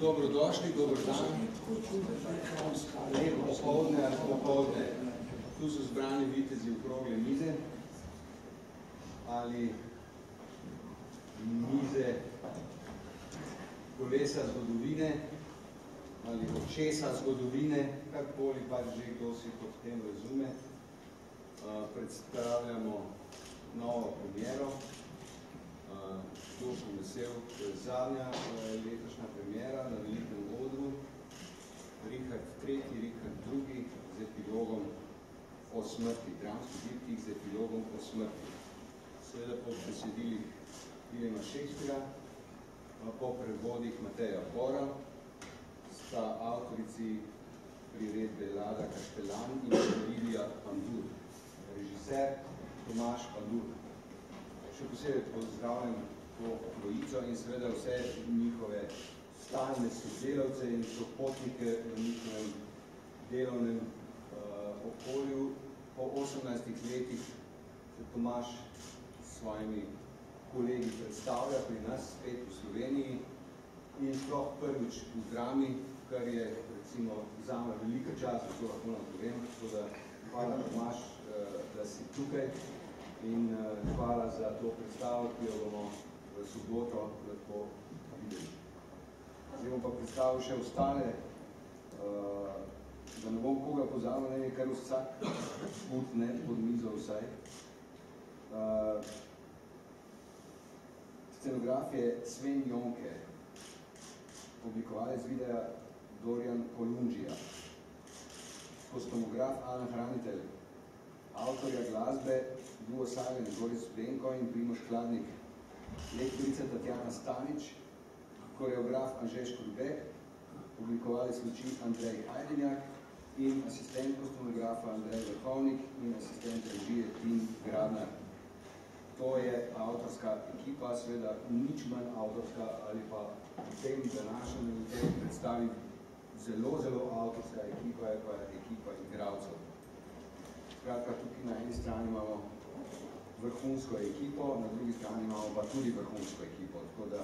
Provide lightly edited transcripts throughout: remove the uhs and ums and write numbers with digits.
Dobrodošli, dober dan. Lepo popoldne ali popoldne. Tu so zbrani vitezi okrogle mize ali mize kolesa zgodovine ali očesa zgodovine, karkoli pač že kdo si pod tem razume. Predstavljamo novo premiero. Zelo sem vesel, to je zadnja letošnja premiera na velikem odru. Richard III, Richard II z epilogom o smrti, dramski diptih z epilogom o smrti. Seveda po besedilih Williama Shakespearea, po prevodih Mateja Bora, sta avtorici priredbe Lada Kaštelan in Lidija Pandur, režiser Tomaž Pandur. Še posebej pozdravljam to trojico in seveda vse njihove stalne sodelavce in sopotnike v njihovem delovnem okolju. Po 18 letih se Tomaž s svojimi kolegi predstavlja pri nas spet v Sloveniji in sploh prvič v drami, kar je recimo zame velika čast, to lahko nam povem, tako da hvala Tomaž, da si tukaj in hvala za to predstavo, ki jo bomo v soboto lahko videli. Zdaj bom pa predstavil še ostale, da ne bom koga pozabil, ne kar vsak putne pod mizo vsaj. Scenograf je Sven Jonke, oblikovalec videa Dorian Kolundžija, kostumograf Alan Hranitelj, avtorja glasbe Duo Silent, Boris Plenko in Primož Hladnik, lektorica Tatjana Stanič, koreograf Anžeš Kurbek, oblikovalec luči Andrej Ajdenjak in asistent kostumografa Andrej Vrhovnik in asistent režije Tim Gradnar. To je avtorska ekipa, seveda nič manj avtorska ali pa v tem današnjem predstavi zelo avtorska ekipa je pa ekipa igralcev. Skratka, tukaj na eni strani imamo vrhunsko ekipo, na drugi strani imamo pa tudi vrhunsko ekipo, tako da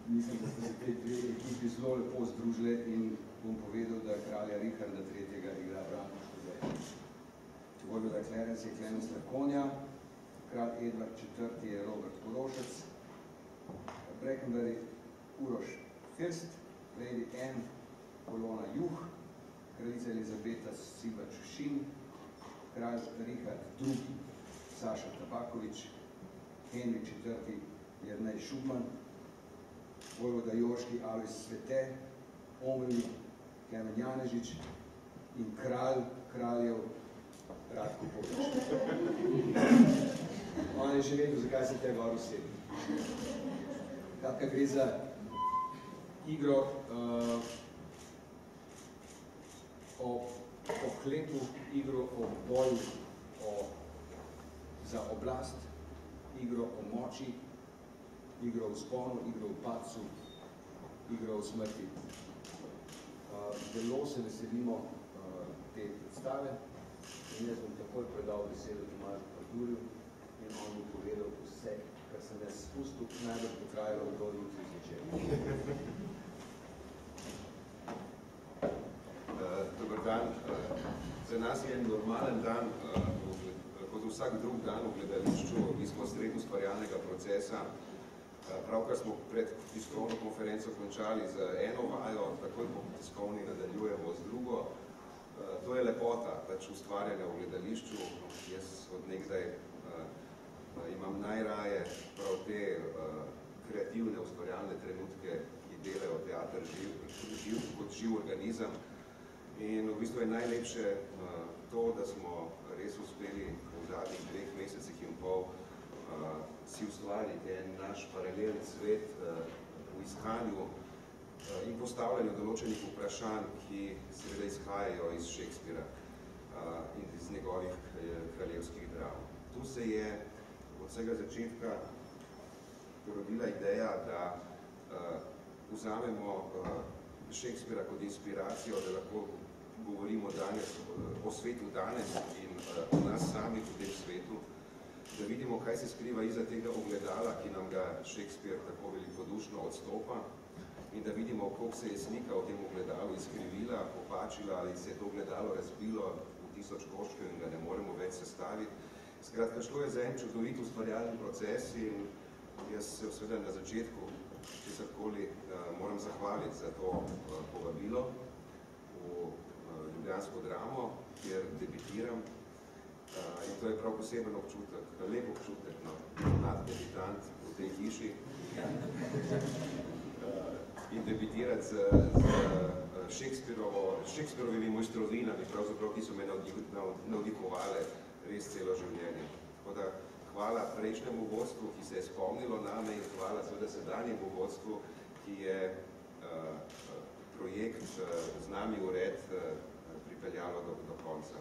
mislim, da ste se te dve ekipi zelo lepo združili in bom povedal, da kralja Richarda III. Igra Branko Škodej. Vojvoda Clarence je Clemens Lakonja, kralj Edvard IV. Je Robert Korošec, Breckenberry Uroš First, Lady Anne Polona Juh, kraljica Elizabeta Silva Čušin, kralj Richard II. Saša Tabakovič, Henrik IV. Jernej Šugman, vojvoda Joški Alojz Svete, Omri Klemen Janežič in kraljev Radko Pogač. On je že vedel, zakaj se te gor usebi. Kratka gre za igro o pohlepu, igro o boju za oblast, igro o moči, igro o vzponu, igro o padcu, igro o smrti. Zelo se veselimo te predstave in jaz bom takoj predal besedo Tomažu Pandurju in on bo povedal vse, kar sem jaz spustil, najbolj potrajalo do jutri zvečer. Dobar dan. Za nas je en normalen dan, kot vsak drug dan v gledališču. Mi smo sredi ustvarjalnega procesa. Pravkar smo pred tiskovno konferenco končali z eno vajo, takoj po tiskovni nadaljujemo z drugo. To je lepota ustvarjanja v gledališču. Jaz od nekdaj imam najraje prav te kreativne ustvarjalne trenutke, ki delajo teater kot živ organizem. In v bistvu je najlepše to, da smo res uspeli v zadnjih 2 mesecih in pol si ustvariti en naš paralelni svet v iskanju in postavljanju določenih vprašanj, ki seveda izhajajo iz Shakespearea in iz njegovih kraljevskih dram. Tu se je od vsega začetka porodila ideja, da vzamemo Shakespearea kot inspiracijo, da lahko govorimo danes o svetu danes in o nas samih v tem svetu, da vidimo, kaj se skriva iza tega ogledala, ki nam ga Shakespeare tako velikodušno odstopa in in da vidimo, koliko se je slika v tem ogledalu izkrivila, popačila ali se je to ogledalo razbilo v 1000 koščkov in ga ne moremo več sestaviti. Skratka, šlo je za en čudovit ustvarjalni proces in jaz se seveda na začetku česarkoli moram zahvaliti za to povabilo v ljubljansko dramo, kjer debitiram. In to je prav poseben občutek, lep občutek, mlad debitant v tej hiši. In debitirati z Shakespearovimi mojstrovinami, pravzaprav, ki so me navdihovale res celo življenje. Tako da hvala prejšnjemu vodstvu, ki se je spomnilo name, in hvala seveda sedanjemu vodstvu, ki je projekt z nami ured pripeljalo do konca.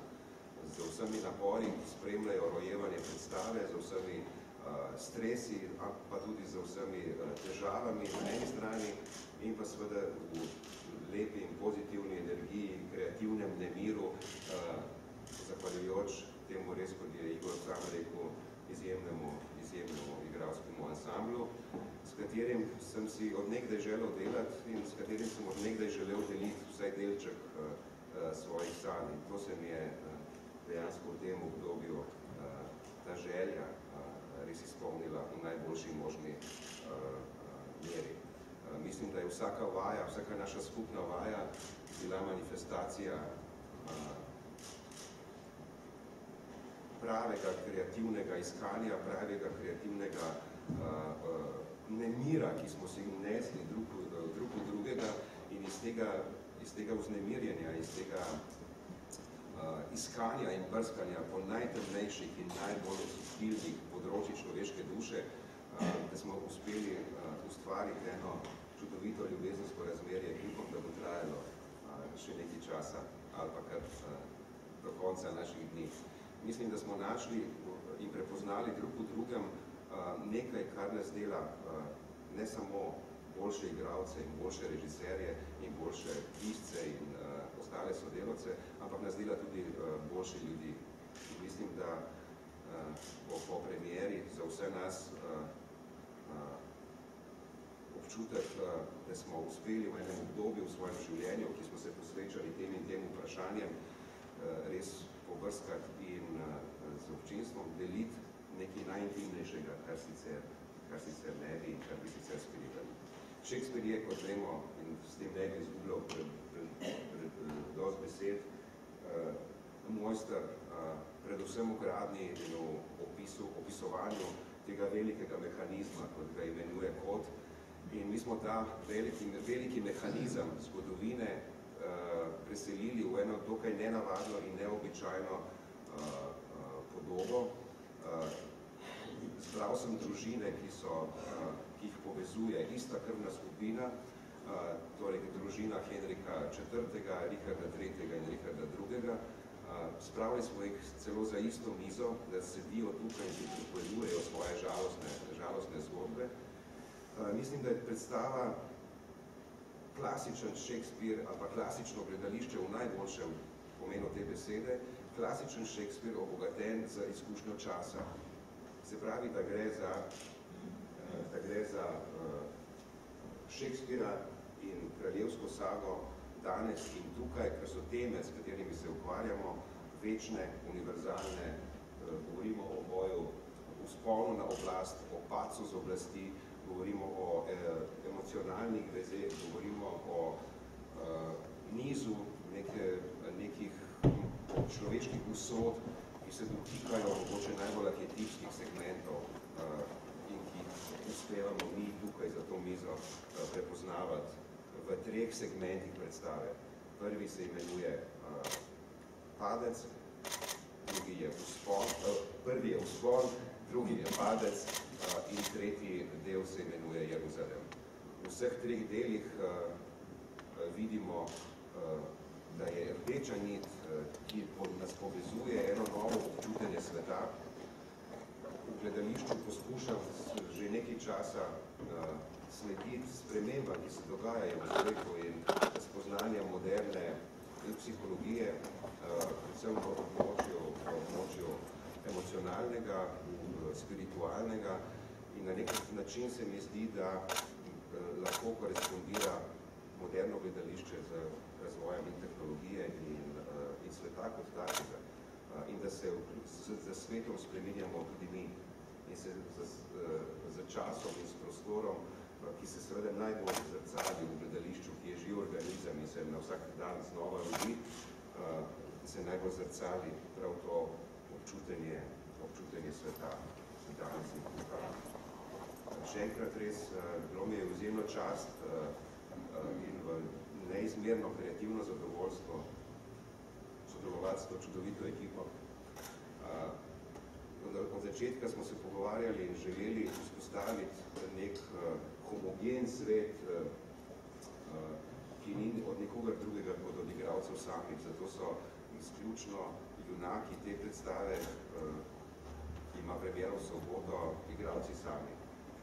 Z vsemi napori, ki spremljajo rojevanje predstave, z vsemi stresi, pa tudi z vsemi težavami na eni strani in pa seveda v lepi in pozitivni energiji, kreativnem nemiru, zahvaljujoč temu res, kot je Igor sam rekel, izjemnemu igralskemu ansamblu, s katerim sem si od nekdaj želel delati in s katerim sem od nekdaj želel deliti vsaj delček svojih sanj. In to se mi je dejansko v tem obdobju ta želja res izpolnila v najboljši možni meri. Mislim, da je vsaka vaja, vsaka naša skupna vaja bila manifestacija pravega kreativnega iskanja, pravega kreativnega nemira, ki smo si vnesli drug v drugega in iz tega vznemirjenja, iz tega iskanja in brskanja po najtemnejših in najbolj subtilnih področjih človeške duše, da smo uspeli ustvariti eno čudovito ljubezensko razmerje, ki upam, da bo trajalo še nekaj časa ali pa kar do konca naših dni. Mislim, da smo našli in prepoznali drug v drugem nekaj, kar nas dela ne samo boljše igralce in boljše režiserje in boljše pisce in ostale sodelavce, ampak nas dela tudi boljše ljudi. Mislim, da bo po premieri za vse nas občutek, da smo uspeli v enem obdobju v svojem življenju, ki smo se posvečali tem in tem vprašanjem, res pobrskati in z občinstvom deliti nekaj najintimnejšega, kar sicer ne bi in kar bi sicer skrivali. Shakespeare je, kot vemo, in s tem ne bi izgubljal dosti besed, mojster predvsem v gradnji in v opisovanju tega velikega mehanizma, kot ga imenuje kot. In mi smo ta veliki mehanizem zgodovine preselili v eno dokaj nenavadno in neobičajno podobo. Zbral sem družine, ki jih povezuje ista krvna skupina, torej družina Henrika IV., Richarda III. In Richarda II. Spravili smo jih celo za isto mizo, da sedijo tukaj in si pripovedujejo svoje žalostne zgodbe. Mislim, da je predstava klasičen Shakespeare ali pa klasično gledališče v najboljšem pomenu te besede, klasičen Shakespeare obogaten za izkušnjo časa. Se pravi, da gre za Shakespearea in kraljevsko sago danes in tukaj, ker so teme, s katerimi se ukvarjamo, večne, univerzalne, govorimo o boju, vzponu na oblast, o padcu z oblasti, govorimo o emocionalnih vezeh, govorimo o nizu nekih človeških usod, ki se dotikajo mogoče najbolj arhetipskih segmentov in ki uspevamo mi tukaj za to mizo prepoznavati v 3 segmentih predstave. Prvi se imenuje padec, prvi je vzpon, drugi je padec in tretji del se imenuje Jeruzalem. V vseh 3 delih vidimo, da je rdeča nit, ki nas povezuje eno novo občutenje sveta. V gledališču poskušam že nekaj časa slediti spremembam, ki se dogajajo v svetu in spoznanja moderne psihologije, predvsem v območju emocionalnega, spiritualnega in na nek način se mi zdi, da lahko korespondira moderno gledališče z razvojem in tehnologije in sveta kot takega. In da se za svetom spreminjamo tudi mi in se za časom in s prostorom, ki se seveda najbolj zrcali v gledališču, ki je živ organizem in se na vsak dan znova rodi, se najbolj zrcali prav to občutenje sveta danes in tukaj. Še enkrat res, bilo mi je vzemno čast in v neizmerno kreativno zadovoljstvo sodelovati s to čudovito ekipo. Od začetka smo se pogovarjali in želeli vzpostaviti nek homogen svet, ki ni od nikogar drugega kot od igralcev samih. Zato so izključno junaki te predstave, ki ima premiero v soboto, igralci sami.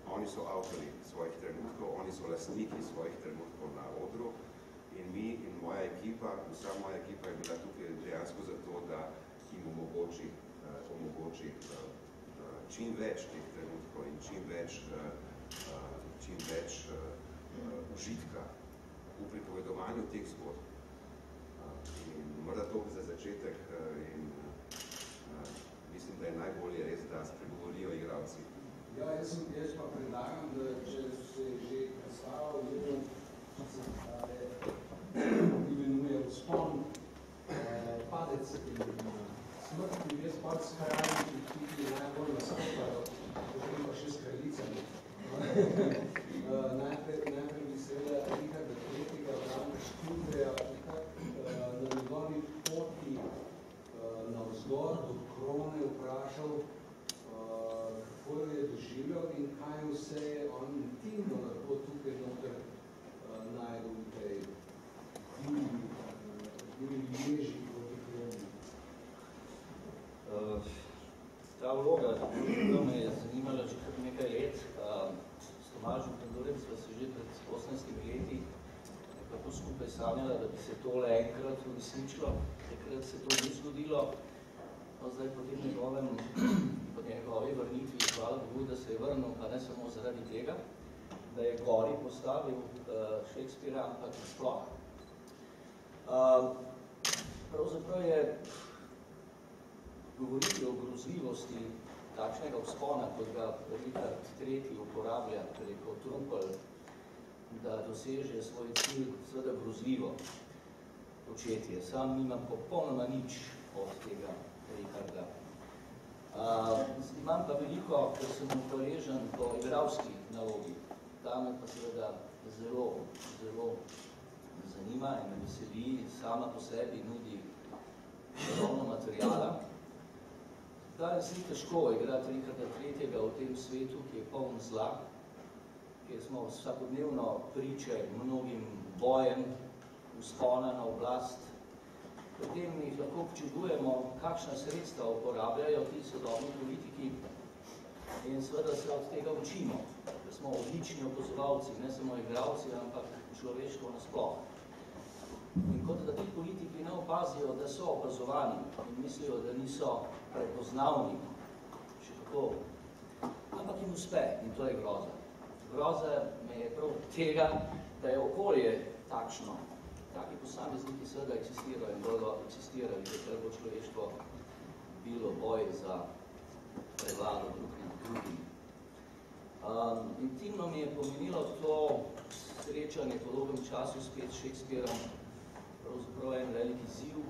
Oni so avtori svojih trenutkov, oni so lastniki svojih trenutkov na odru in mi in moja ekipa, vsa moja ekipa je bila tukaj dejansko zato, da jim omogoči čim več teh trenutkov in čim več užitka v pripovedovanju teh zgodb. In morda to za začetek in mislim, da je najbolje res, da spregovorijo igralci. Ja, jaz pa predlagam, da če se že predstavil, imenuje Vzpon, padec in smrt, ki je spod s kralji, ki najbolj nastopajo, potem pa še s kraljicami. Najprej bi seveda Richarda III. Branka Študreja na njegovi poti navzgor do krone vprašal, kako jo je doživljal in kaj vse je on intimno lahko tukaj noter najdel v tej ježi proti kroni. Ta vloga me je zanimala že kar nekaj let. S Tomažem Pandurjem sva se že pred 18 leti nekako skupaj sanjala, da bi se tole enkrat uresničilo. Takrat se to ni zgodilo. No, zdaj po njegovi vrnitvi, hvala Bogu, da se je vrnil, pa ne samo zaradi tega, da je gori postavil Shakespearea, ampak sploh. Pravzaprav je govoriti o grozljivosti takšnega vzpona, kot ga Richard III. Uporablja preko trupel, da doseže svoj cilj, seveda grozljivo početje. Sam nimam popolnoma nič od tega Richarda. Imam pa veliko, ker sem hvaležen po igralski nalogi. Ta me pa seveda zelo zanima in me veseli, sama po sebi nudi ogromno materiala. Danes ni težko igrati Richarda III. V tem svetu, ki je poln zla, kjer smo vsakodnevno priče mnogim bojem, vzpona na oblast. Potem jih lahko občudujemo, kakšna sredstva uporabljajo ti sodobni politiki in seveda se od tega učimo, da smo odlični opazovalci, ne samo igralci, ampak človeštvo nasploh. In kot da ti politiki ne opazijo, da so opazovani in mislijo, da niso prepoznavni, še kako, ampak jim uspe in to je groza. Groza me je prav tega, da je okolje takšno. Taki posamezniki seveda eksistirajo in bodo eksistirali, ker bo človeštvo bilo boj za prevlado drug nad drugim. Intimno mi je pomenilo to srečanje po dolgem času spet s Shakespearom, pravzaprav en velik izziv.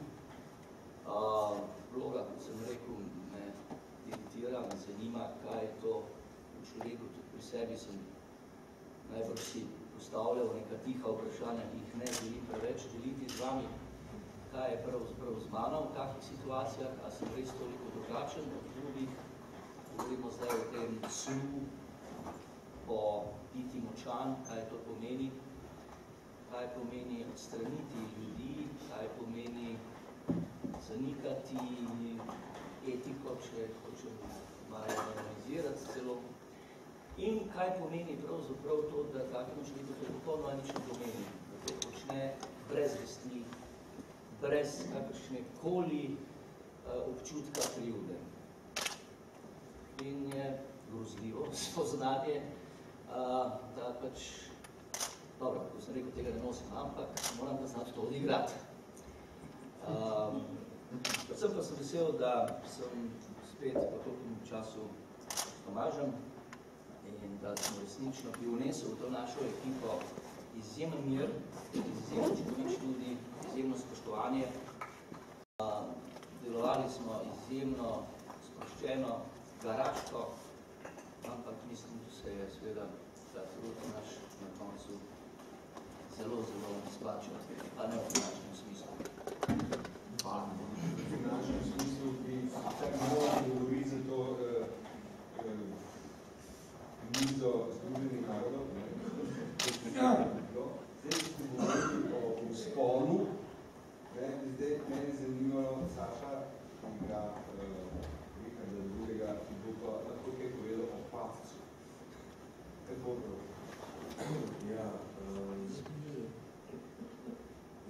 Vloga, kot sem rekel, me iritira, me zanima, kaj je to v človeku, tudi pri sebi sem najbolj si postavljal neka tiha vprašanja, ki jih ne želim preveč deliti z vami, kaj je pravzaprav z mano v takih situacijah, a sem res toliko drugačen od drugih. Govorimo zdaj o tem snu, po biti močan, kaj to pomeni, kaj pomeni odstraniti ljudi, kaj pomeni zanikati etiko, če hočemo malo analizirati celo. In kaj pomeni pravzaprav to, da takemu človeku to popolnoma nič ne pomeni, da to počne brez vesti, brez kakršne koli občutka krivde. In je grozljivo spoznanje, da pač dobro, ko sem rekel, tega ne nosim, ampak moram pa znati to odigrati. Predvsem pa sem vesel, da sem spet po tolkem času s Tomažem in da smo resnično vnesel v to našo ekipo izjemen mir, izjemno čudovič ljudi, izjemno spoštovanje. Delovali smo izjemno sproščeno, garaško, ampak mislim, da se je seveda ta trud naš na koncu zelo izplačal, pa ne v finančnem smislu. Hvala. V finančnem smislu bi vsak moral govoriti za to mizo Združenih narodov. Zdaj smo govorili o vzponu. Zdaj mene zanimalo Saša, ki ga Richarda drugega, ki bo pa lahko kaj povedal o padcu. Kako to? Ja,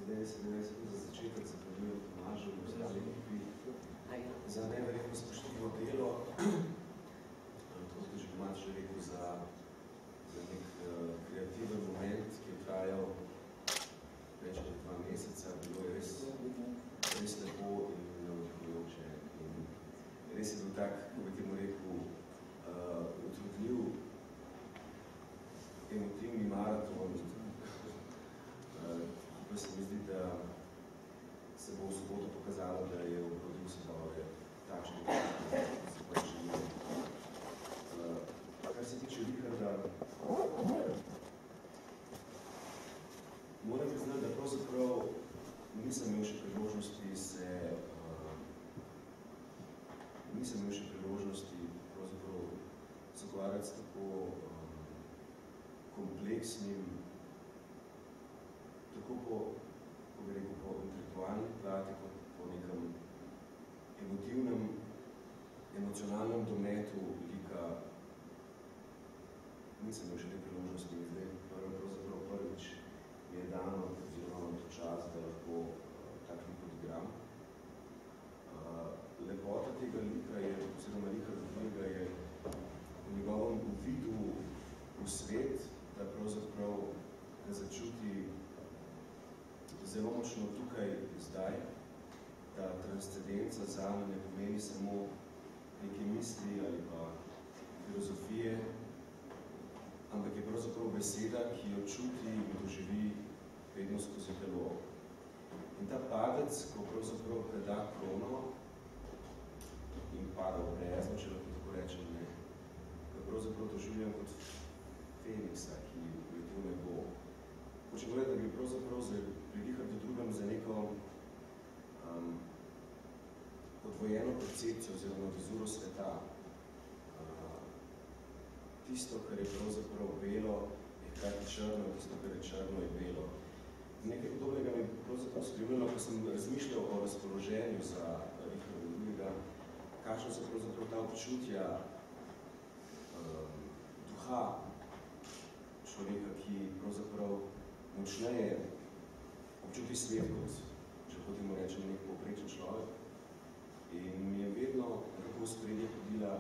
zdaj se za začetek zahvaljujem Tomažu in ostali ekipi za neverjetno spoštljivo delo. To ste že Tomaž že rekel za nek kreativen moment, ki je trajal več kot 2 meseca. Bilo je res lepo in navdihujoče. Res je bil tak, kako bi temu rekel, utrudljiv, emotivni maraton. Pa se mi zdi, da se bo v soboto pokazalo, da je obrodil sadove takšne, ki se pač želijo. Kar se tiče Richarda, moram priznati, da pravzaprav nisem imel še priložnosti se ukvarjati s tako kompleksnim, tako po intelektualni plati, kot po nekem emocionalnem dometu lika. Nisem imel še te priložnosti in zdaj pravzaprav prvič mi je dano, oziroma imam to čas, da lahko tak lik odigram. Lepota tega lika je, oziroma Richarda drugega je v njegovem uvidu v svet, da pravzaprav ga začuti zelo močno tukaj zdaj, da transcendenca zame ne pomeni samo neke misli ali pa filozofije, ampak je pravzaprav beseda, ki jo čuti in doživi vedno skozi telo. In ta padec, ko pravzaprav preda krono in pada v brezno, če lahko tako rečem, ne, ga pravzaprav doživljam kot Feniksa, ki leti v nebo. Hočem povedati, da gre pravzaprav pri Richardu drugem za neko podvojeno percepcijo oziroma vizuro sveta. Tisto, kar je pravzaprav belo, je hkrati črno, tisto, kar je črno, je belo. Nekaj podobnega mi je pravzaprav skrivljeno, ko sem razmišljal o razpoloženju za Richarda drugega, kakšno so pravzaprav ta občutja duha človeka, ki pravzaprav močneje občuti svet, kot če potem rečem nek povprečen človek. In mi je vedno tako v spredje hodila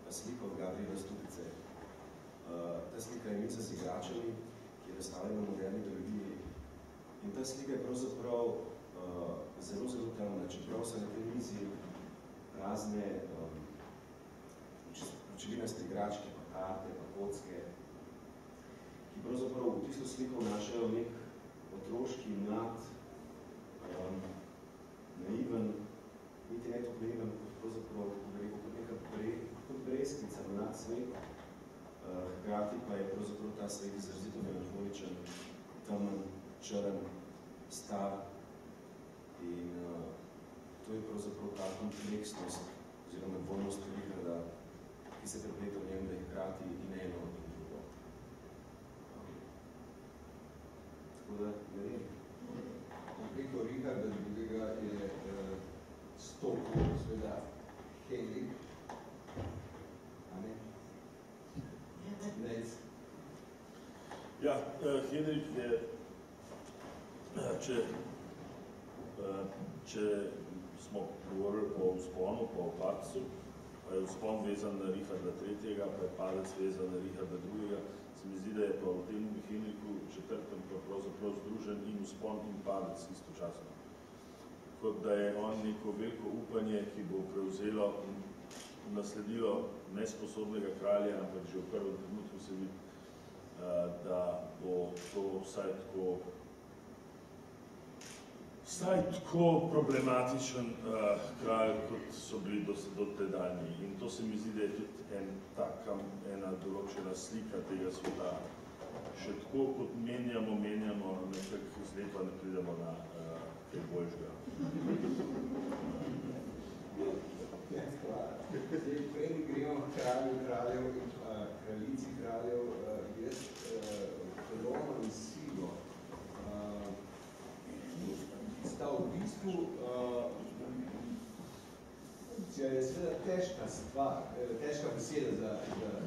slika od Gabriela Stupice. Ta slika je mica z igračami, ki je razstavljena na Moderni galeriji. In ta slika je pravzaprav zelo temna, čeprav so na tej mizi razne očevinaste igračke, pa karte, pa kocke, ki pravzaprav v tisto sliko vnašajo nek otroški, mlad, naiven, niti ne tako naiven, kot pravzaprav, kot neka breskvica, mlad svet. Hkrati pa je pravzaprav ta svet izrazito melanholičen, temen, črn, star. In to je pravzaprav ta kompleksnost oziroma dvojnost Richarda, ki se prepleta v njem, da je hkrati in eno in drugo. Tako da, ne vem. Preko Richarda drugega je stopil seveda Henrik, a ne? Nec. Ja, Henrik je, če smo govorili o vzponu, po padcu, pa je vzpon vezan na Richarda III., pa je padec vezan na Richarda II., se mi zdi, da je pa v tem Henriku četrtem pa pravzaprav združen in vzpon in padec istočasno. Kot da je on neko veliko upanje, ki bo prevzelo in nasledilo nesposobnega kralja, ampak že v prvem trenutku se vidi, da bo to vsaj tako problematičen kralj, kot so bili dotedanji. In to se mi zdi, da je tudi ena določena slika tega sveta. Še tako, kot menjamo, nekako zlepa ne pridemo na kaj boljšega. Prej gremo kraljev in kraljici kraljev, jaz Romo in Silo sta v bistvu je seveda težka stvar, težka beseda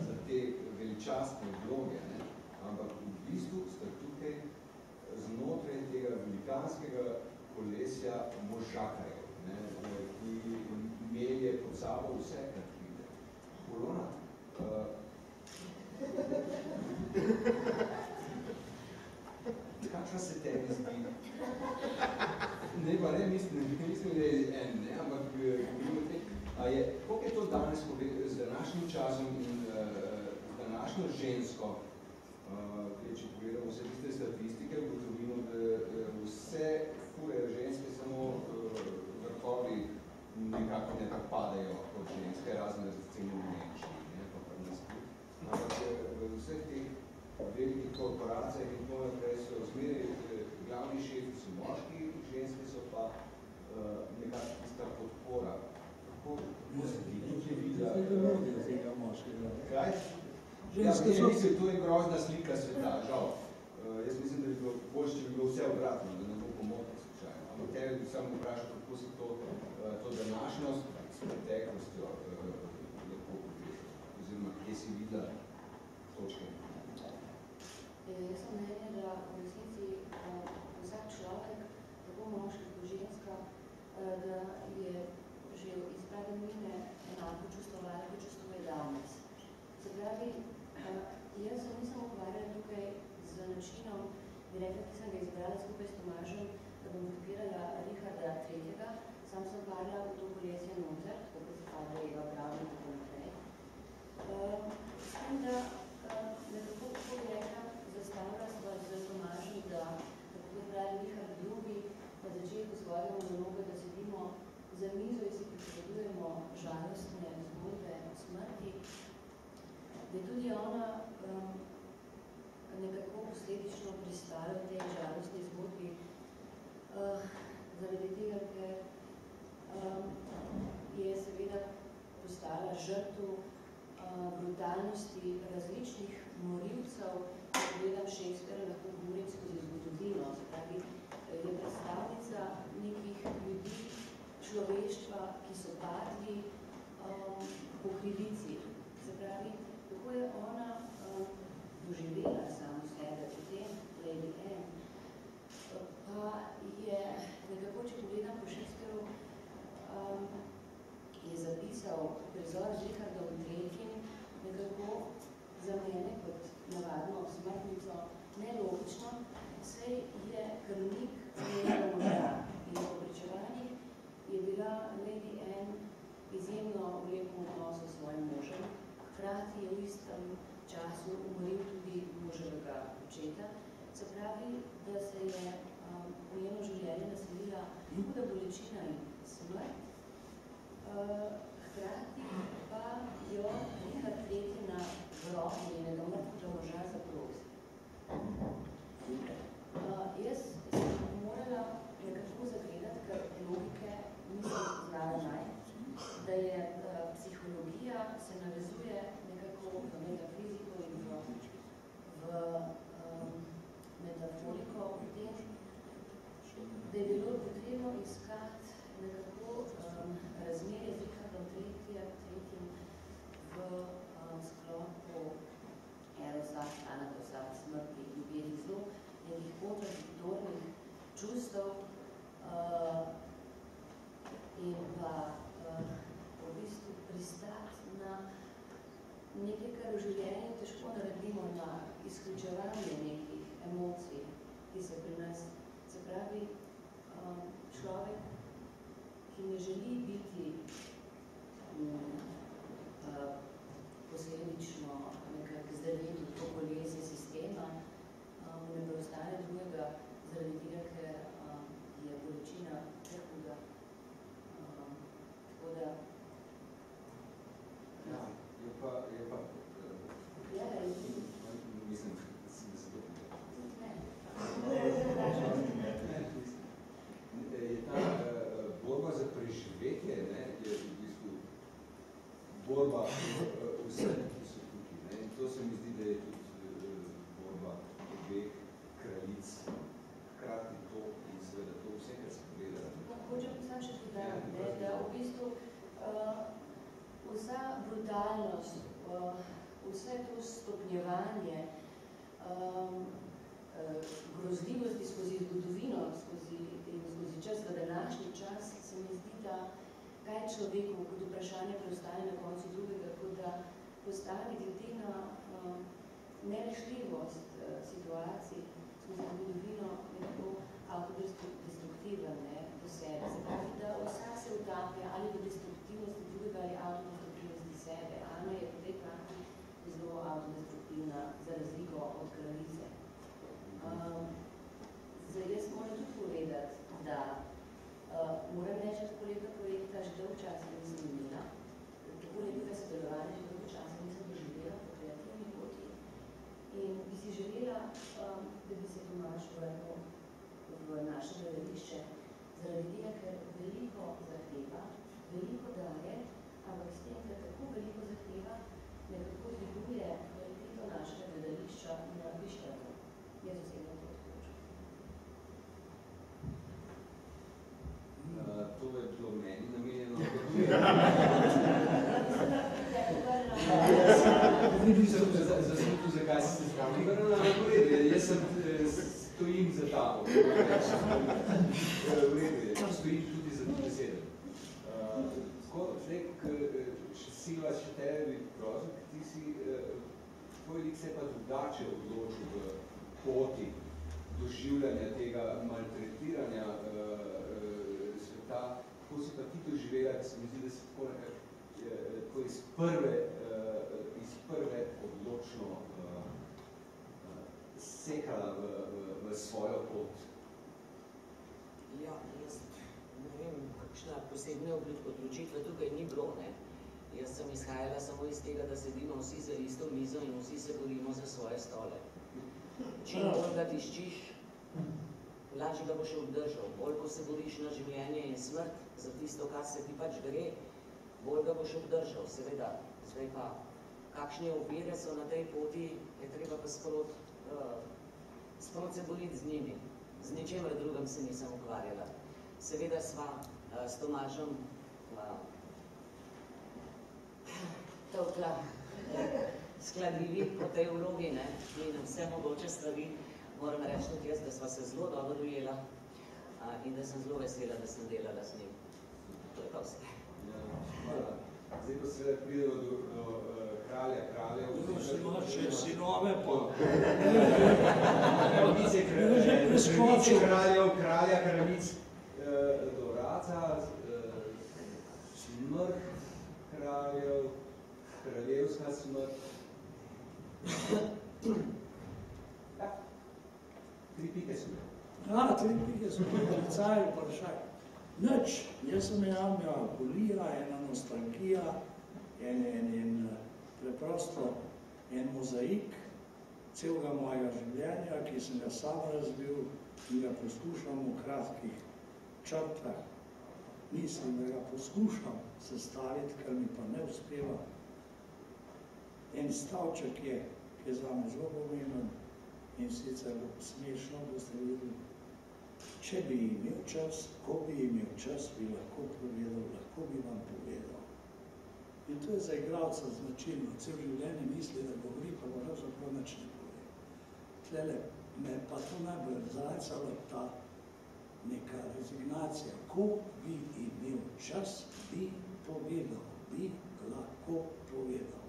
za te veličastne vloge, ampak v bistvu sta tukaj znotraj tega velikanskega kolesja možakarjev, ki melje pod sabo vse, kar pride. Polona, kakšna se tebi zdi? Ne, pa ne mislim, da je en, ampak koliko je to danes z današnjim časom in z današnjo žensko, če pogledamo vse tiste statistike, ugotovimo, da vse furejo ženske, samo vrhovi nekako ne tako padajo kot ženske, razne razcene v Nemčiji, pa pri nas. Ampak v vseh teh velikih korporacijah in tako naprej so zmeraj glavni šefi so moški, ženske so pa nekako tista podpora. Kako se ti tukaj vidi? Kaj? Mislim, to je grozna slika sveta, žal. Jaz mislim, da bi bilo boljše, če bi bilo vse obratno, da ne bo pomotno slučajno. Ampak tebe bi samo vprašal, kako se to današnjost s preteklostjo lepo poveže. Oziroma, kje si videla točke? Jaz sem mnenja, da v resnici vsak človek, tako moški kot ženska, da je že iz pradavnine enako čustvovali, kot čustvuje danes. Se pravi, jaz se nisem ukvarjala tukaj z načinom, bi rekla, ki sem ga izbrala skupaj s Tomažem, da bom podpirala Richarda III. Sam sem padla v to kolesje noter, tako kot se padla Eva Braun in tako naprej. S tem, da nekako, kako bi rekla, zastavila sva z Tomažem, da tako kot pravi Richard II. Na začetku svojega monologa, da sedimo za mizo in si pripovedujemo žalostne zgodbe o smrti, da je tudi ona nekako posledično pristala v tej žalostni zgodbi, zaradi tega, ker je seveda postala žrtev brutalnosti različnih morilcev. Če gledam Shakespeare, lahko govorim skozi zgodovino, se pravi, je predstavnica nekih ljudi, človeštva, ki so padli po krivici. Se pravi, kako je ona doživela samo sebe, potem Lady Anne, pa je nekako, če pogledam po Shakespeareu, je zapisal prizor z Richardom III. Nekako za mene kot navadno smrtnico nelogično, saj je krvnik njenega moža in po pričevanjih je bila Lady Anne izjemno v lepem odnosu s svojim možem. Hkrati je v istem času umoril tudi moževega očeta. Se pravi, da se je v njeno življenje naselila huda bolečina in smrt. Hkrati pa jo Richard III. Na grob njenega mrtvega moža zaprosi. Jaz sem morala nekako zagledati, ker logike nisem znala najti, da je psihologija se navezuje nekako v metafiziko in v metaforiko v tem, da je bilo potrebno iskati nekako razmerje z Richardom III. V sklopu erosa, anatosa, smrti, ljubezni, zelo nekih kontradiktornih čustev in pa v bistvu pristati na nekaj, kar v življenju težko naredimo na izključevanje nekih emocij, ki se pri nas, se pravi, človek, ki ne želi biti posledično nekako zdraviti v to kolesje sistema, ne preostane drugega zaradi tega, ker je bolečina prehuda. Tako da... Ja, je pa... Ja, mislim, da se to je ta borba za preživetje, ne, je v bistvu borba vseh, ki so tukaj. Ne. In to se mi zdi, da je tudi borba obeh kraljic. Hkrati to in seveda to vse, kar se povedala. Hočem sam še dodati, da v bistvu vsa brutalnost, vse to stopnjevanje grozljivosti skozi zgodovino, skozi čas, v današnji čas, se mi zdi, da kaj človeku kot vprašanje preostane na koncu drugega, kot da postavi glede na nerešljivost situacij skozi zgodovino nekako autodestruktiven do sebe. Se pravi, da vsak se utaplja ali v destruktivnosti drugega ali autodestruktivnosti sebe. Ana je po tej plati zelo autodestruktivna za razliko od kraljice. Zdaj, jaz moram tudi povedati, da moram reči, da tako lepega projekta že dolgo časa nisem imela. Tako lepega sodelovanja že dolgo časa nisem doživela po kreativni poti. In bi si želela, da bi se Tomaž vrnil v naše gledališče, zaradi tega, ker veliko zahteva, veliko daje, ampak s tem, ker tako veliko zahteva, nekako dviguje kvaliteto našega gledališča na višji ravni. Jaz osebno to odločam. To je bilo meni namenjeno. Zaslužil, zakaj si se spravili. Jaz stojim za tabo. V redu, stojim tudi za to besedo. Zdaj, Silva, še tebi prozor, ti si, tvoj lik se pa drugače odločil v poti doživljanja tega maltretiranja sveta. Kako si pa ti doživela, ki se mi zdi, da si tako nekako iz prve odločno sekala v svojo pot? Ja, jaz ne vem, kakšna posebne odločitve tukaj ni bilo, ne. Jaz sem izhajala samo iz tega, da sedimo vsi za isto mizo in vsi se borimo za svoje stole. Čim bolj ga tiščiš, lažje ga bo še obdržal. Bolj ko se boriš na življenje in smrt za tisto, kar se ti pač gre, bolj ga bo še obdržal. Seveda, zdaj pa, kakšne ovire so na tej poti, je treba pa sprot se boriti z njimi. Z ničemer drugim se nisem ukvarjala. Seveda sva s Tomažem tolkla skladljivi po tej vlogi, ne, in vse mogoče stvari. Moram reči tudi jaz, da sva se zelo dobro dojela in da sem zelo vesela, da sem delala z njim. To je pa vse. Hvala. Zdaj pa se pridemo do kraljev. Še sinove pa. Kraljice kraljev, kralja kraljic do vrata, smrt kraljev, kraljevska smrt. Ja, 3 pike smo. Ja, 3 pike smo, policaj, vprašaj. Nič, jaz sem imel alkoholija, ena nostalgija, en preprosto en mozaik celega mojega življenja, ki sem ga sam razbil in ga poskušam v kratkih črtah. Mislim, da ga poskušam sestaviti, kar mi pa ne uspeva. En stavček je, ki je zame zelo pomemben in sicer smešno, boste videli. Če bi imel čas, ko bi imel čas, bi lahko povedal, lahko bi vam povedal. In to je za igralca značilno. Cel življenje misli, da govori, pa pravzaprav nič ne pove. Tlele me pa to najbolj zracala ta neka rezignacija. Ko bi imel čas, bi povedal, bi lahko povedal.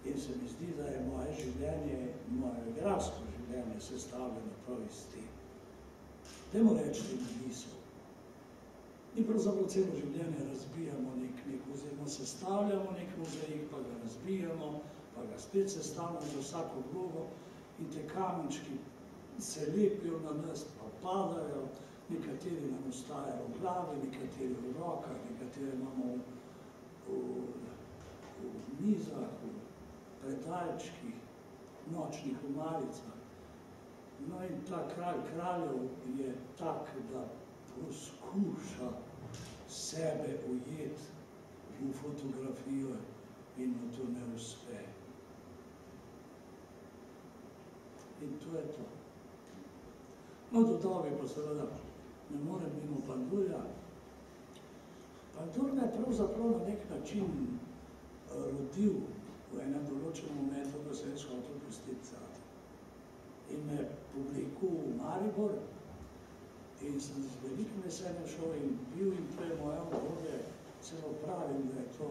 In se mi zdi, da je moje življenje, moje igralsko življenje sestavljeno prav iz te. Dajmo reči, da mi misel. Mi pravzaprav celo življenje razbijamo oziroma sestavljamo nek mozaik, pa ga razbijamo, pa ga spet sestavljamo za vsako vlogo in te kamenčki se lepijo na nas, pa padajo, nekateri nam ostajajo v glavi, nekateri v rokah, nekateri imamo v mizah, v predalčkih, nočnih umaricah. No in ta kralj kraljev je tak, da poskuša sebe ujeti v fotografijo in mu to ne uspe. In to je to. No, dodal bi pa seveda, ne morem mimo Pandurja. Pandur me pravzaprav na nek način rodil v enem določenem momentu, da se je hotel pustiti cati. In me povlekel v Maribor in sem z velikim veseljem šel in bil in to je moja obdobje, celo pravim, da je to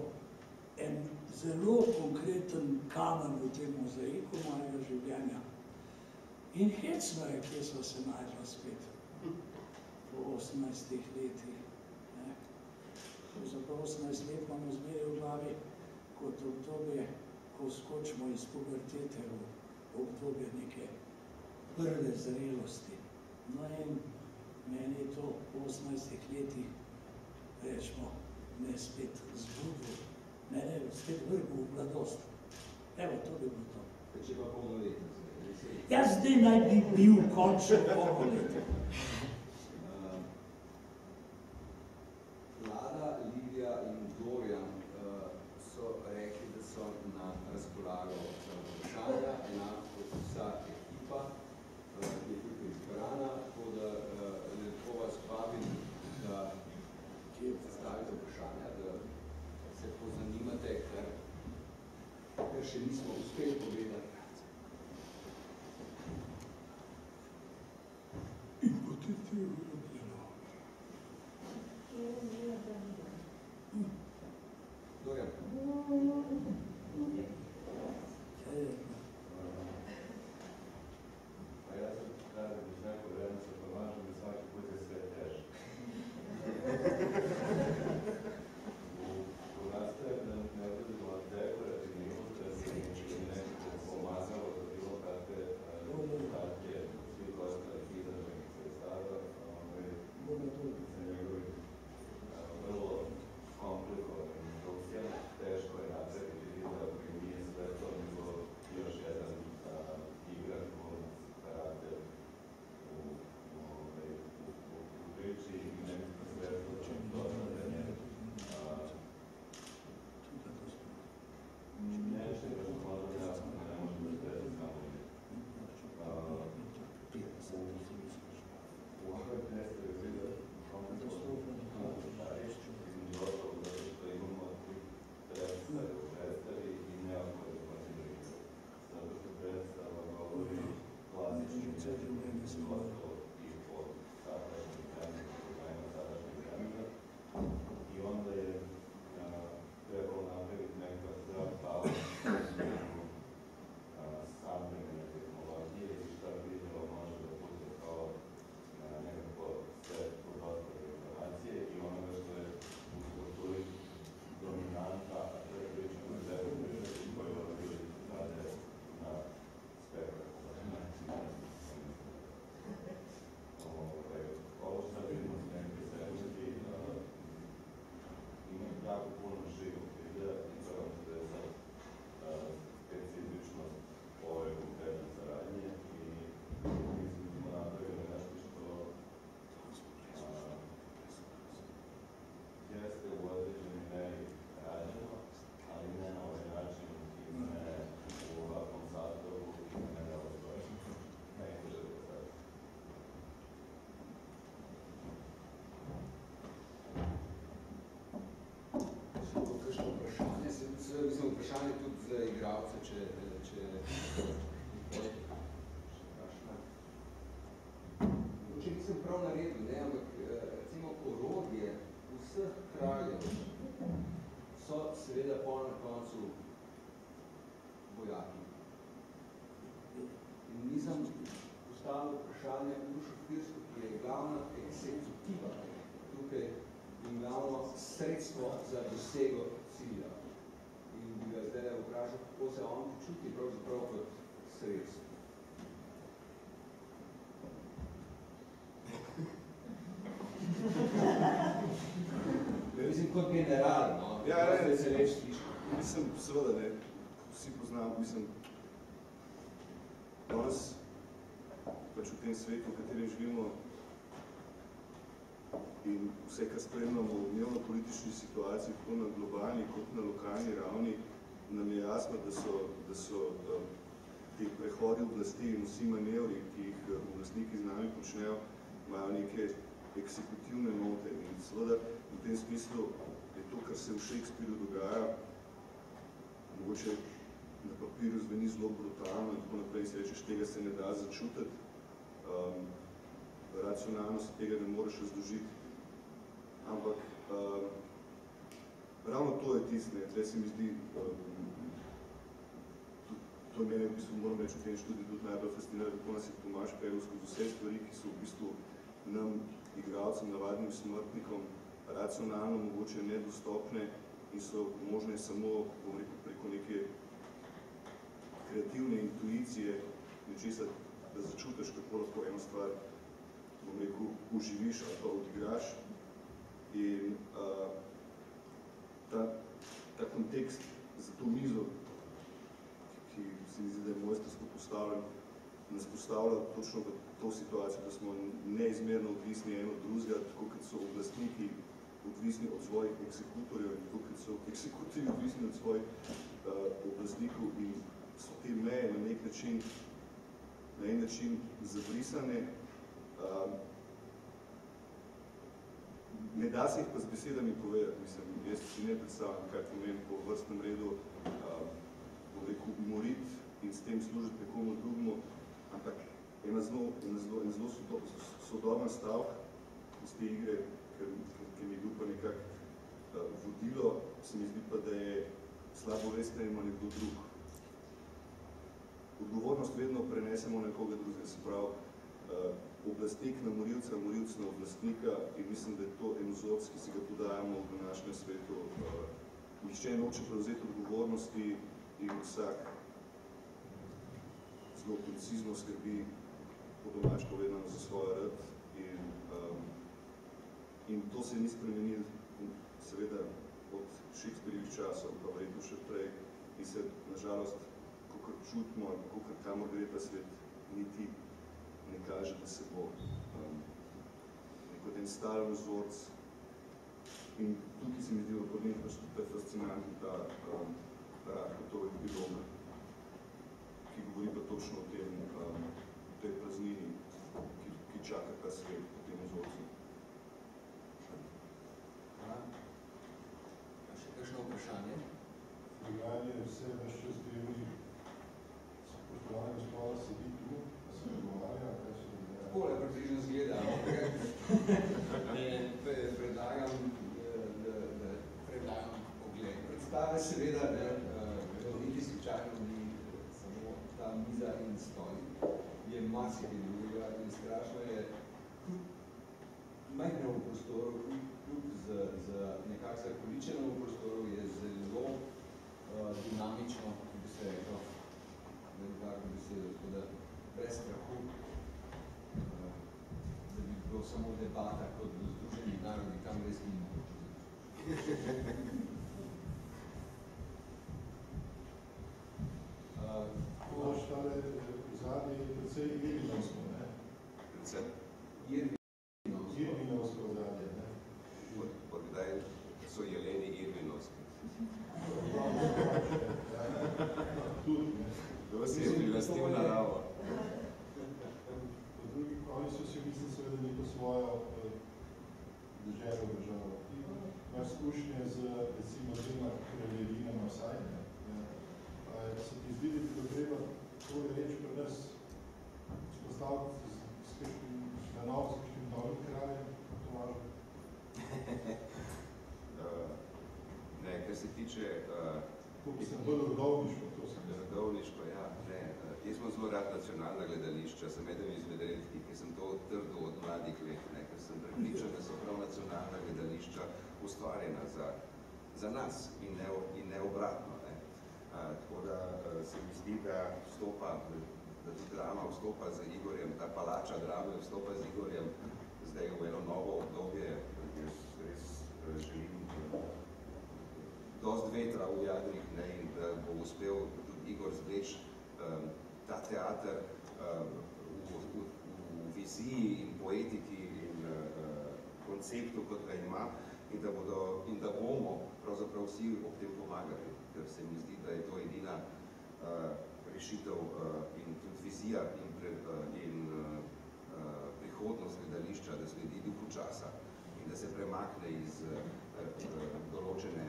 en zelo konkreten kamen v tem mozaiku mojega življenja. In hecno je, kje sva se najdla spet po 18 letih. Za 18 let imamo zmeraj v glavi kot obdobje, ko skočimo iz pubertete v obdobje neke prve zrelosti. No in meni je to po 18 letih, rečemo, me spet zbudil, mene je spet vrgel v mladost. Evo, to bi bilo to. Če pa polnoletno. Jaz zdaj naj bi bil končno polnoletno. Lada, Lidija in Dorian so rekli, da so na razpolago vprašanja, enako kot vsa ekipa, ki je tukaj izbrana, tako da lepo vas vabim, da zastavite vprašanja, da se pozanimate, kar še nismo uspeli povedati. In potem ti je vljubljeno. Dorian. Pa jaz sem tukaj, da bi neko vreme se pomažem, da svaki put je sve tež. V nastavnem ne budemo dekorativni, da se nekaj pomazalo, da bilo kakve rezultatke, svi gosta izraženih predstava, se njegovi vrlo komplikovan indukcija, teško je napraviti, da primi sve to nego još jedan igrat karakter u priči i nekako sve to dosadanje. Nečega što možda jasno ne možemo izgledati samo u ovoj predstavi vidio komplikovan između ostalog zato što imamo predstave u predstavi i neophodno kontinuitet. Zato što predstava govori klasičnim životom i o sadašnjim problemima sadašnjih vremena i onda je trebalo napraviti neka zdrav balans između savremene tehnologije i šta vidjelo može da bude kao nekako sve u dostavu informacije i onoga što je u kulturi dominanta, a to je pričamo o zeru prišati koji ljudi rade na spektaklu. Ovo što vidimo s neke segmenti ima jako puno živog videa i to je sad specifičnost ove konkretne saradnje i mislim da smo napravili nešto što jeste u određenoj meri rađeno, ali ne na ovaj način i ne u ovakvom sastavu i ne na ovoj najteže da sad. Še bo kakšno vprašanje? Seveda mislim vprašanje tudi za igralce, če mogoče nisem prav naredil, ne, ampak recimo orodje vseh kraljev so seveda pol na koncu vojaki. In nisem postavil vprašanje Urošu Firstu, ki je glavna eksekutiva tukaj in glavno sredstvo za dosego cilja. In bi ga zdaj vprašal, kako se on čuti pravzaprav kot sredstvo. Mislim, kot general, no? Ja, ne, se leč slišal. Mislim, seveda, ne, vsi poznam, mislim, danes, pač v tem svetu, v katerem živimo in vse, kar spremljamo v dnevno-politični situaciji, tako na globalni kot na lokalni ravni, nam je jasno, da so te prehodi oblasti in vsi manevri, ki jih oblastniki z nami počnejo, imajo neke eksekutivne note. In seveda, v tem smislu je to, kar se v Shakespeareu dogaja, mogoče na papirju zveni zelo brutalno in tako naprej, se rečeš, tega se ne da začutiti, racionalno se tega ne moreš razložiti, ampak ravno to je tisto, tle se mi zdi, to mene v bistvu moram reči v tem študiju tudi najbolj fascinira, kako nas je Tomaž pel skozi vse stvari, ki so v bistvu nam, igralcem, navadnim smrtnikom, racionalno mogoče nedostopne in so možne samo, bom rekel, preko neke kreativne intuicije, nečesa, da začutiš, kako lahko eno stvar, bom rekel, uživiš ali pa odigraš. In ta kontekst za to mizo, ki se mi zdi, da je mojstersko postavljen, nas postavlja točno v to situacijo, da smo neizmerno odvisni eno od drugega, tako kot so oblastniki odvisni od svojih eksekutorjev in tako kot so eksekutorji odvisni od svojih oblastnikov in so te meje na nek način, na en način zabrisane. Ne da se jih pa z besedami povedati, mislim, jaz si ne predstavljam, kaj pomeni po vrstnem redu, bom rekel, umoriti in s tem služiti nekomu drugemu, ampak en zelo sodoben stavek iz te igre, ki mi je bil pa nekako vodilo, se mi zdi pa, da je slabo vest, da ima nekdo drug. Odgovornost vedno prenesemo na nekoga drugega, se pravi, oblastnik na morilca, morilc na oblastnika in mislim, da je to en vzorc, ki si ga podajamo v današnjem svetu. Nihče noče prevzeti odgovornosti in vsak zelo precizno skrbi po domač povedano za svoj rad in to se ni spremenilo seveda od Shakespeareovih časov, pa verjetno še prej in se nažalost, kakor čutimo, kakor kamor gre ta svet, niti ne kaže, da se bo kot en stalen vzorc. In tukaj se mi zdi v podnebju, da je fascinantno ta Ratkotovih Biloga, ki govori pa točno o tem, tej praznini, ki čaka ta svet po tem vzorcu. Še kakšno vprašanje? Dogajanje vse vaš čas delili. Spoštovane gospoda sedi tu, pa se dogovarja, kaj se dogaja. Takole približno zgleda. Predlagam pogled. Predstave seveda, niti slučajno ni samo ta miza in stoj, je marsikaj drugega in strašno je majhno v prostoru, kljub z nekako zakoličeno v prostoru, je zelo dinamično, ki bi se rekel, tako da brez strahu, da bi bilo samo debata kot v Združenih narodih, tam res ni mogoče. Vaš tale zadnji je precej Irvinovsko, ne? Predvsem? Irvinovsko zadnje, ne? Od kdaj so jeleni Irvinovski? Tudi, ne? To si je prilastil naravo. Po drugi, oni so si mislim seveda neko svojo deželo državo. Imaš izkušnje z, recimo, dvema kraljevinama vsaj, ne? Se ti zdi, da bi treba tole reči pri nas spostaviti s kakšnim novim kraljem, Tomažem? Ne, kar se tiče... Kako bi se bolj rodovniško to se rodovni, zelo rad nacionalna gledališča, sem eden izmed redkih, ki sem to trdil od mladih let, ker sem prepričan, da so prav nacionalna gledališča ustvarjena za nas in ne obratno. Tako da se mi zdi, da tudi drama vstopa z Igorjem, ta palača drame vstopa z Igorjem zdaj v eno novo obdobje, jaz res želim dosti vetra v jadrih, in da bo uspel tudi Igor zvleč ta teater v viziji in poetiki in konceptu, kot ga ima, in da bomo pravzaprav vsi ob tem pomagali, ker se mi zdi, da je to edina rešitev in tudi vizija in prihodnost gledališča, da sledi duhu časa in da se premakne iz določene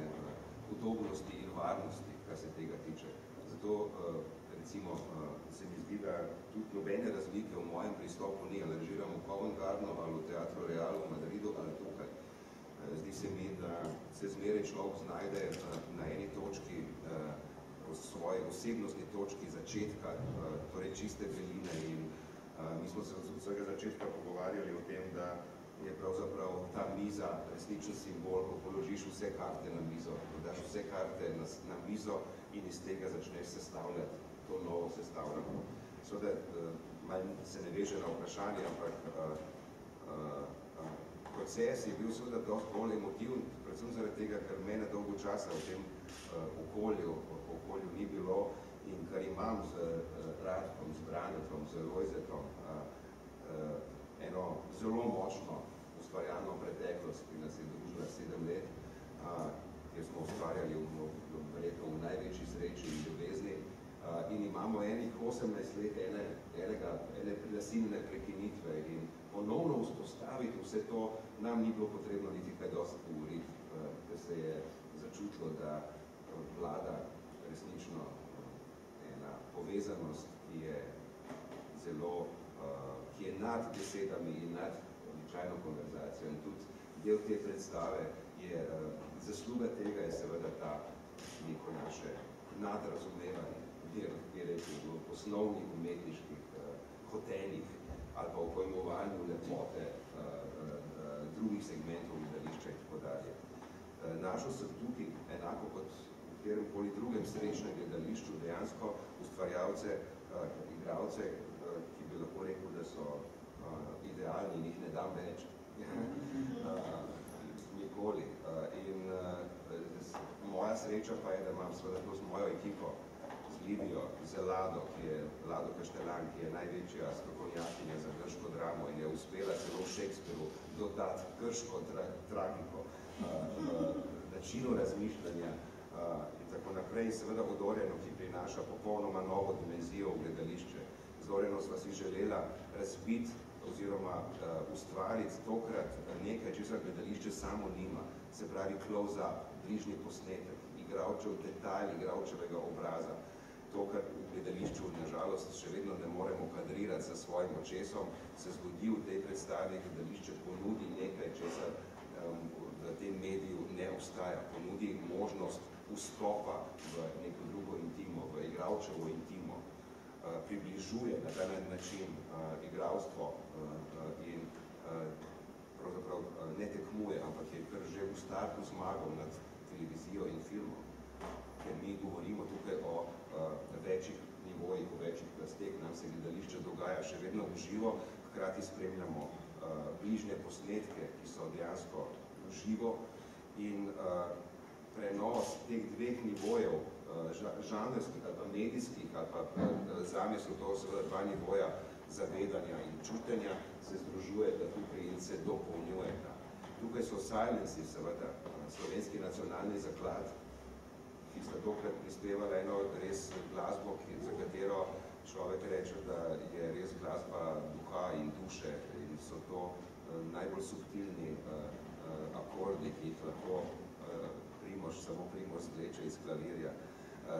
udobnosti in varnosti, kar se tega tiče. Zato recimo se mi zdi, da tudi nobene razlike v mojem pristopu ni, ali režiram v Covent Gardenu ali v Teatru Real v Madridu ali tukaj. Zdi se mi, da se zmeraj človek znajde na eni točki, v svoji osebnostni točki začetka, torej čiste beline, in mi smo se od vsega začetka pogovarjali o tem, da je pravzaprav ta miza resničen simbol, ko položiš vse karte na mizo, ko daš vse karte na mizo in iz tega začneš sestavljati to novo sestavljamo. Seveda, malo se ne veže na vprašanje, ampak proces je bil seveda dosti bolj emotiven, predvsem zaradi tega, ker mene dolgo časa v tem okolju ni bilo in kar imam z Radkom, z Branetom, z Lojzetom, eno zelo močno ustvarjalno preteklost, ki nas je družila 7 let, kjer smo ustvarjali verjetno v največji sreči in ljubezni, in imamo enih 18 let ene nasilne prekinitve in ponovno vzpostaviti vse to, nam ni bilo potrebno niti kaj dosti govoriti, ker se je začutilo, da vlada resnično ena povezanost, ki je nad besedami in nad običajno konverzacijo. In tudi del te predstave je, zasluga tega je seveda ta neko naše nadrazumevanje, kjer reči v osnovnih umetniških hoteljih ali pa v pojmovanju lepote drugih segmentov gledališča in tako dalje. Našel sem tukaj, enako kot v kateremkoli drugem srečnem gledališču, dejansko ustvarjalce, igralce, ki bi lahko rekel, da so idealni in jih ne dam več. Nikoli. In moja sreča pa je, da imam seveda to z mojo ekipo, z Lidijo, z Lado, ki je Lado Kaštelan, ki je največja strokovnjakinja za grško dramo in je uspela celo v Shakespeareu dodati grško tragiko, načinu razmišljanja in tako naprej. Seveda Odorjeno, ki prinaša popolnoma novo dimenzijo v gledališče. Z Odorjeno sva si želela razbiti oziroma ustvariti tokrat nekaj, česar gledališče samo nima. Se pravi close-up, bližnji posnetek, igralčev detajl, igralčevega obraza. To, kar v gledališču, nažalost, še vedno ne moremo kadrirati sa svojim očesom, se zgodi v tej predstavi, gledališče ponudi nekaj, česar v tem mediju ne obstaja. Ponudi možnost vstopa v neko drugo intimo, v igralčevo intimo. Približuje na ta način igralstvo in pravzaprav ne tekmuje, ampak je kar že v startu zmagal nad televizijo in filmom. Ker mi govorimo tukaj o večjih nivojih, o večjih plasteh, nam se gledališče dogaja še vedno v živo, hkrati spremljamo bližnje posnetke, ki so dejansko v živo in prenos teh dveh nivojev, žanrskih ali pa medijskih, ali pa zame so to seveda dva nivoja zavedanja in čutenja, se združujeta tukaj in se dopolnjujeta. Tukaj so Silenci, seveda, Slovenski nacionalni zaklad, ki sta tokrat prispevala eno res glasbo, za katero človek reče, da je res glasba duha in duše in so to najbolj subtilni akordi, ki jih lahko samo Primož zvleče iz klavirja.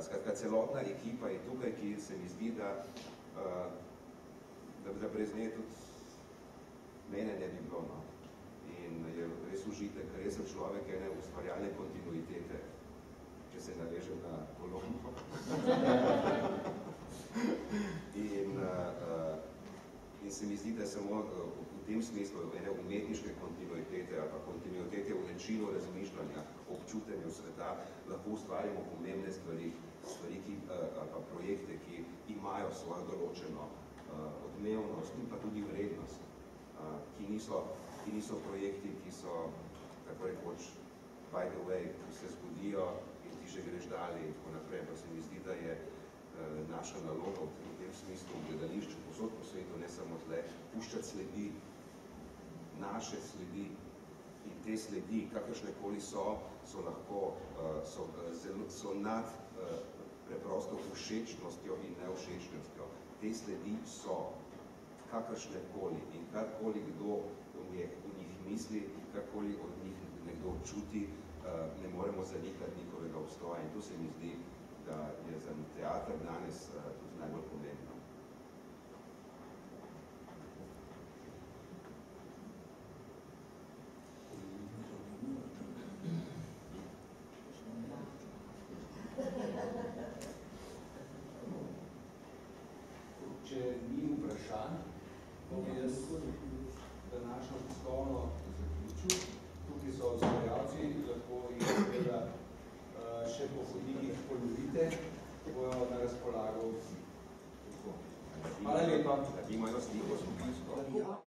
Skratka, celotna ekipa je tukaj, ki se mi zdi, da brez nje tudi mene ne bi bilo. In je res užitek, ker jaz sem človek ene ustvarjalne kontinuitete, če se navežem na Kolombo. In se mi zdi, da samo v tem smislu ene umetniške kontinuitete ali pa kontinuitete v načinu razmišljanja, občutenju sveta, lahko ustvarimo pomembne stvari ali pa projekte, ki imajo svojo določeno odmevnost in pa tudi vrednost, ki niso projekti, ki so, tako rekoč, by the way, ki se zgodijo in ti že greš dalje in tako naprej, pa se mi zdi, da je naša naloga v tem smislu v gledališču, posod po svetu, ne samo tle, puščati sledi, naše sledi in te sledi, kakršnekoli so lahko, so nad preprosto všečnostjo in nevšečnostjo. Te sledi so kakršnekoli in karkoli kdo v njih misli, karkoli od njih nekdo čuti, ne moremo zanikati njihovega obstoja in to se mi zdi, da je za teater danes tudi najbolj pomembno. Če ni vprašanj, bom jaz današnjo tiskovno zaključil. Tukaj so ustvarjalci, lahko jih seveda še po hodnikih poljubite, bojo na razpolago vsi. Hvala lepa. Da imajo sliko skupinsko.